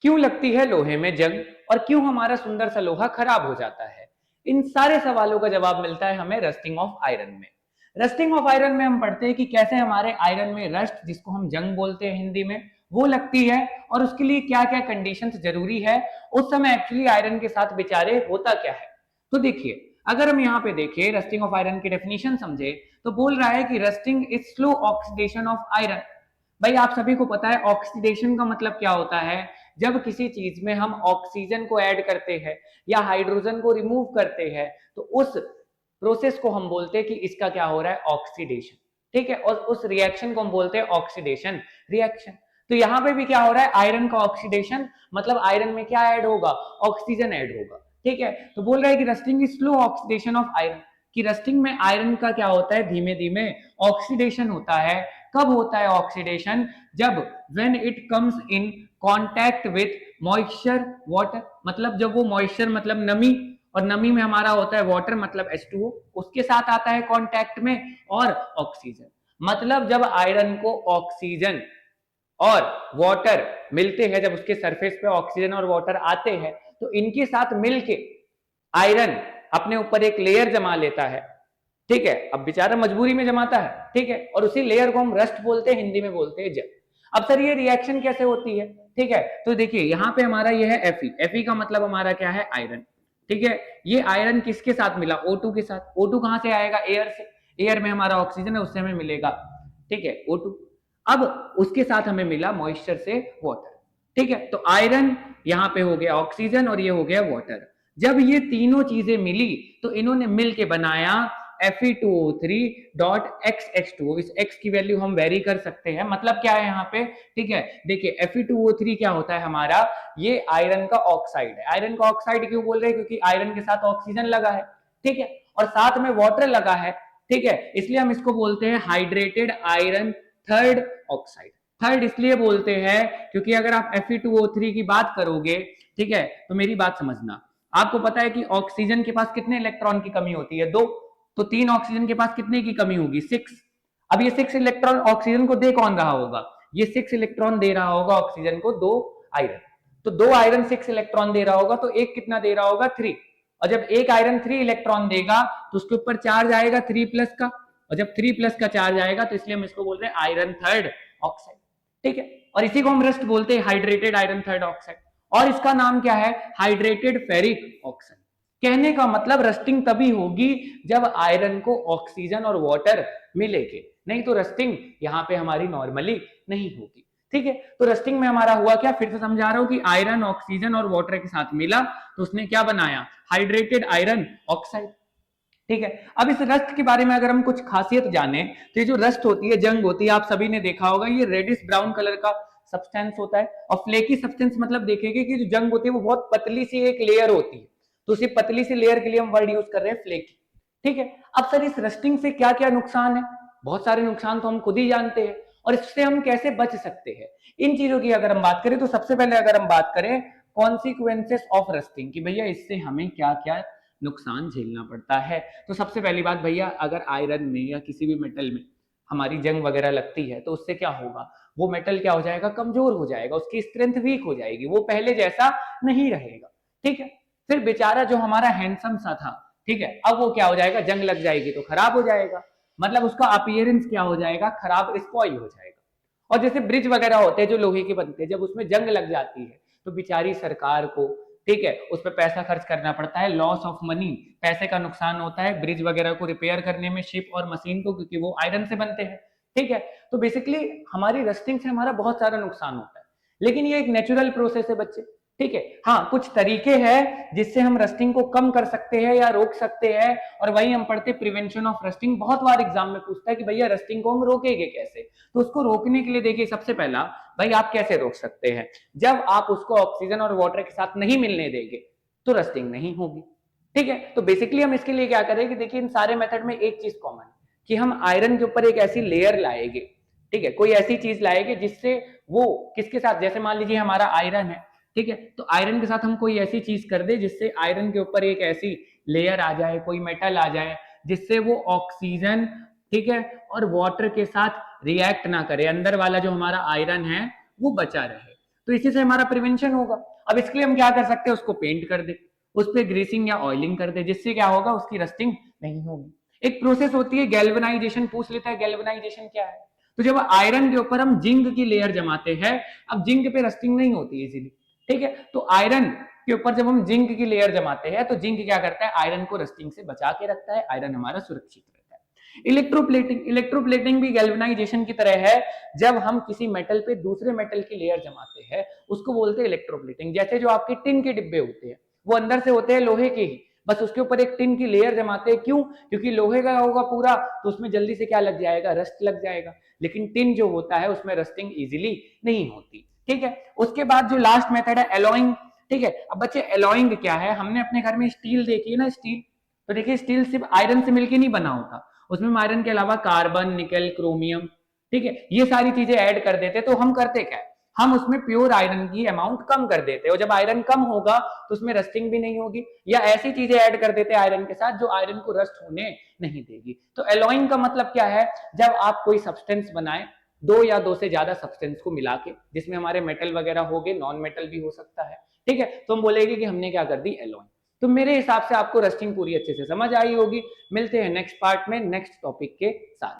क्यों लगती है लोहे में जंग और क्यों हमारा सुंदर सा लोहा खराब हो जाता है? इन सारे सवालों का जवाब मिलता है हमें रस्टिंग ऑफ आयरन में। रस्टिंग ऑफ आयरन में हम पढ़ते हैं कि कैसे हमारे आयरन में रस्ट, जिसको हम जंग बोलते हैं हिंदी में, वो लगती है और उसके लिए क्या क्या कंडीशंस जरूरी है। उस समय एक्चुअली आयरन के साथ बेचारे होता क्या है। तो देखिए, अगर हम यहाँ पे देखें रस्टिंग ऑफ आयरन की डेफिनेशन समझे, तो बोल रहा है कि rusting is slow oxidation of iron. भाई आप सभी को पता है ऑक्सीडेशन का मतलब क्या होता है। जब किसी चीज में हम ऑक्सीजन को ऐड करते हैं या हाइड्रोजन को रिमूव करते हैं, तो उस प्रोसेस को हम बोलते हैं कि इसका क्या हो रहा है, ऑक्सीडेशन। ठीक है, और उस रिएक्शन को हम बोलते हैं ऑक्सीडेशन रिएक्शन। तो यहाँ पे भी क्या हो रहा है, आयरन का ऑक्सीडेशन, मतलब आयरन में क्या ऐड होगा, ऑक्सीजन ऐड होगा। ठीक है, तो बोल रहा है कि rusting is slow oxidation of iron, कि रस्टिंग में आयरन का क्या होता है, धीमे धीमे ऑक्सीडेशन होता है। कब होता है ऑक्सीडेशन, जब when it comes in contact with moisture water, मतलब जब वो मॉइस्चर मतलब नमी, और नमी में हमारा होता है वाटर मतलब H2O, उसके साथ आता है कांटेक्ट में, और ऑक्सीजन, मतलब जब आयरन को ऑक्सीजन और वाटर मिलते हैं, जब उसके सरफेस पे ऑक्सीजन और वाटर आते हैं, तो इनके साथ मिलके आयरन अपने ऊपर एक लेयर जमा लेता है। ठीक है, अब बेचारा मजबूरी में जमाता है। ठीक है, और उसी लेयर को हम रस्ट बोलते हैं, हिंदी में बोलते हैं जंग। अब सर ये रिएक्शन कैसे होती है? ठीक है, तो देखिए यहाँ पे हमारा ये है Fe का मतलब हमारा क्या है, आयरन। ठीक है, ये आयरन किसके साथ मिला, O2 के साथ। O2 कहां से आएगा, एयर से। एयर में हमारा ऑक्सीजन है, उससे हमें मिलेगा, ठीक है, O2। अब उसके साथ हमें मिला मॉइस्चर से वाटर। ठीक है, तो आयरन यहाँ पे हो गया ऑक्सीजन और ये हो गया वाटर। जब ये तीनों चीजें मिली तो इन्होंने मिलके बनाया Fe2O3.XH2O। इस X की वैल्यू हम वेरी कर सकते हैं, मतलब क्या है यहाँ पे। ठीक है, देखिए Fe2O3 क्या होता है हमारा, ये आयरन का ऑक्साइड है। आयरन का ऑक्साइड क्यों बोल रहे हैं, क्योंकि आयरन के साथ ऑक्सीजन लगा है। ठीक है, और साथ में वाटर लगा है। ठीक है, इसलिए हम इसको बोलते हैं hydrated iron third oxide. Third इसलिए बोलते हैं क्योंकि अगर आप Fe2O3 की बात करोगे, ठीक है, तो मेरी बात समझना, आपको पता है कि ऑक्सीजन के पास कितने इलेक्ट्रॉन की कमी होती है, 2। तो 3 ऑक्सीजन के पास कितने की कमी होगी, 6। अब ये 6 इलेक्ट्रॉन ऑक्सीजन को दे कौन रहा होगा, ये 6 इलेक्ट्रॉन दे रहा होगा ऑक्सीजन को 2 आयरन। तो 2 आयरन 6 इलेक्ट्रॉन दे रहा होगा, तो एक कितना दे रहा होगा, 3। और जब एक आयरन 3 इलेक्ट्रॉन देगा तो उसके ऊपर चार्ज आएगा 3 प्लस का, और जब 3 प्लस का चार्ज आएगा तो इसलिए हम इसको बोल रहे हैं आयरन थर्ड ऑक्साइड। ठीक है, और इसी को हम रस्ट बोलते हैं, हाइड्रेटेड आयरन थर्ड ऑक्साइड। और इसका नाम क्या है, हाइड्रेटेड फेरिक ऑक्साइड। कहने का मतलब रस्टिंग तभी होगी जब आयरन को ऑक्सीजन और वाटर मिलेंगे, नहीं तो रस्टिंग यहाँ पे हमारी नॉर्मली नहीं होगी। ठीक है, तो रस्टिंग में हमारा हुआ क्या, फिर से समझा रहा हूं कि आयरन ऑक्सीजन और वाटर के साथ मिला तो उसने क्या बनाया, हाइड्रेटेड आयरन ऑक्साइड। ठीक है, अब इस रस्ट के बारे में अगर हम कुछ खासियत जाने, तो ये जो रस्ट होती है, जंग होती है, आप सभी ने देखा होगा, ये रेडिश ब्राउन कलर का सब्सटेंस होता है। और फ्लेकी सब्सटेंस मतलब देखेंगे कि जो जंग होती है वो बहुत पतली सी एक लेयर होती है, तो उसी पतली सी लेयर के लिए हम वर्ड यूज कर रहे हैं फ्लेकी। ठीक है, अब सर इस रस्टिंग से क्या क्या नुकसान है, बहुत सारे नुकसान तो हम खुद ही जानते हैं, और इससे हम कैसे बच सकते हैं, इन चीजों की अगर हम बात करें, तो सबसे पहले अगर हम बात करें कॉन्सिक्वेंसेस ऑफ रस्टिंग, कि भैया इससे हमें क्या क्या नुकसान झेलना पड़ता है, तो सबसे पहली बात भैया, अगर आयरन में या किसी भी मेटल में हमारी जंग वगैरह लगती है तो उससे क्या होगा, वो मेटल क्या हो जाएगा, कमजोर हो जाएगा, उसकी स्ट्रेंथ वीक हो जाएगी, वो पहले जैसा नहीं रहेगा। ठीक है, फिर बेचारा जो हमारा हैंडसम सा था, ठीक है, अब वो क्या हो जाएगा, जंग लग जाएगी तो खराब हो जाएगा, मतलब उसका अपीयरेंस क्या हो जाएगा, खराब, स्पॉइल हो जाएगा। और जैसे ब्रिज वगैरह होते हैं जो लोहे के बनते हैं, जब उसमें जंग लग जाती है तो बेचारी सरकार को, ठीक है, उस पर पैसा खर्च करना पड़ता है, लॉस ऑफ मनी, पैसे का नुकसान होता है ब्रिज वगैरह को रिपेयर करने में, शिप और मशीन को, क्योंकि वो आयरन से बनते हैं। ठीक है, तो बेसिकली हमारी रस्टिंग से हमारा बहुत सारा नुकसान होता है, लेकिन ये एक नेचुरल प्रोसेस है बच्चे। ठीक है, हाँ कुछ तरीके हैं जिससे हम रस्टिंग को कम कर सकते हैं या रोक सकते हैं, और वही हम पढ़ते प्रिवेंशन ऑफ रस्टिंग। बहुत बार एग्जाम में पूछता है कि भैया रस्टिंग को हम रोकेंगे कैसे, तो उसको रोकने के लिए देखिए, सबसे पहला भाई आप कैसे रोक सकते हैं, जब आप उसको ऑक्सीजन और वाटर के साथ नहीं मिलने देंगे तो रस्टिंग नहीं होगी। ठीक है, तो बेसिकली हम इसके लिए क्या करें कि देखिए इन सारे मेथड में एक चीज कॉमन, कि हम आयरन के ऊपर एक ऐसी लेयर लाएंगे, ठीक है, कोई ऐसी चीज लाएंगे जिससे वो किसके साथ, जैसे मान लीजिए हमारा आयरन है, ठीक है, तो आयरन के साथ हम कोई ऐसी चीज कर दे जिससे आयरन के ऊपर एक ऐसी लेयर आ जाए, कोई मेटल आ जाए जिससे वो ऑक्सीजन, ठीक है, और वाटर के साथ रिएक्ट ना करे, अंदर वाला जो हमारा आयरन है वो बचा रहे। तो इसी से हमारा प्रिवेंशन होगा। अब इसके लिए हम क्या कर सकते हैं, उसको पेंट कर दे, उस पर ग्रीसिंग या ऑयलिंग कर दे, जिससे क्या होगा, उसकी रस्टिंग नहीं होगी। एक प्रोसेस होती है गैल्वेनाइजेशन, पूछ लेता है गैल्वेनाइजेशन क्या है। तो जब आयरन के ऊपर हम जिंक की लेयर जमाते हैं, अब जिंक पे रस्टिंग नहीं होती इजीली, ठीक है, तो आयरन के ऊपर जब हम जिंक की लेयर जमाते हैं तो जिंक क्या करता है, आयरन को रस्टिंग से बचा के रखता है, आयरन हमारा सुरक्षित रहता है। इलेक्ट्रोप्लेटिंग, इलेक्ट्रोप्लेटिंग भी गैल्वेनाइजेशन की तरह है। जब हम किसी मेटल पे दूसरे मेटल की लेयर जमाते हैं उसको बोलते हैं इलेक्ट्रोप्लेटिंग। जैसे जो आपके टिन के डिब्बे होते हैं वो अंदर से होते हैं लोहे के ही, बस उसके ऊपर एक टिन की लेयर जमाते हैं, क्यों, क्योंकि लोहे का होगा पूरा तो उसमें जल्दी से क्या लग जाएगा, रस्ट लग जाएगा, लेकिन टिन जो होता है उसमें रस्टिंग इजीली नहीं होती, ठीक है। उसके बाद जो लास्ट मेथड है एलॉइंग, ठीक है। अब बच्चे एलॉइंग क्या है, हमने अपने घर में स्टील देखी है ना, स्टील, तो देखिए स्टील सिर्फ आयरन से मिलकर नहीं बना होता, उसमें हम आयरन के अलावा कार्बन, निकल, क्रोमियम, ठीक है, ये सारी चीजें ऐड कर देते। तो हम करते क्या है, हम उसमें प्योर आयरन की अमाउंट कम कर देते हैं, और जब आयरन कम होगा तो उसमें रस्टिंग भी नहीं होगी, या ऐसी चीजें ऐड कर देते हैं आयरन के साथ जो आयरन को रस्ट होने नहीं देगी। तो एलॉइंग का मतलब क्या है, जब आप कोई सब्सटेंस बनाए दो या दो से ज्यादा सब्सटेंस को मिला के, जिसमें हमारे मेटल वगैरह हो गए, नॉन मेटल भी हो सकता है, ठीक है, तो हम बोलेंगे कि हमने क्या कर दी, एलॉइंग। तो मेरे हिसाब से आपको रस्टिंग पूरी अच्छे से समझ आई होगी। मिलते हैं नेक्स्ट पार्ट में नेक्स्ट टॉपिक के साथ।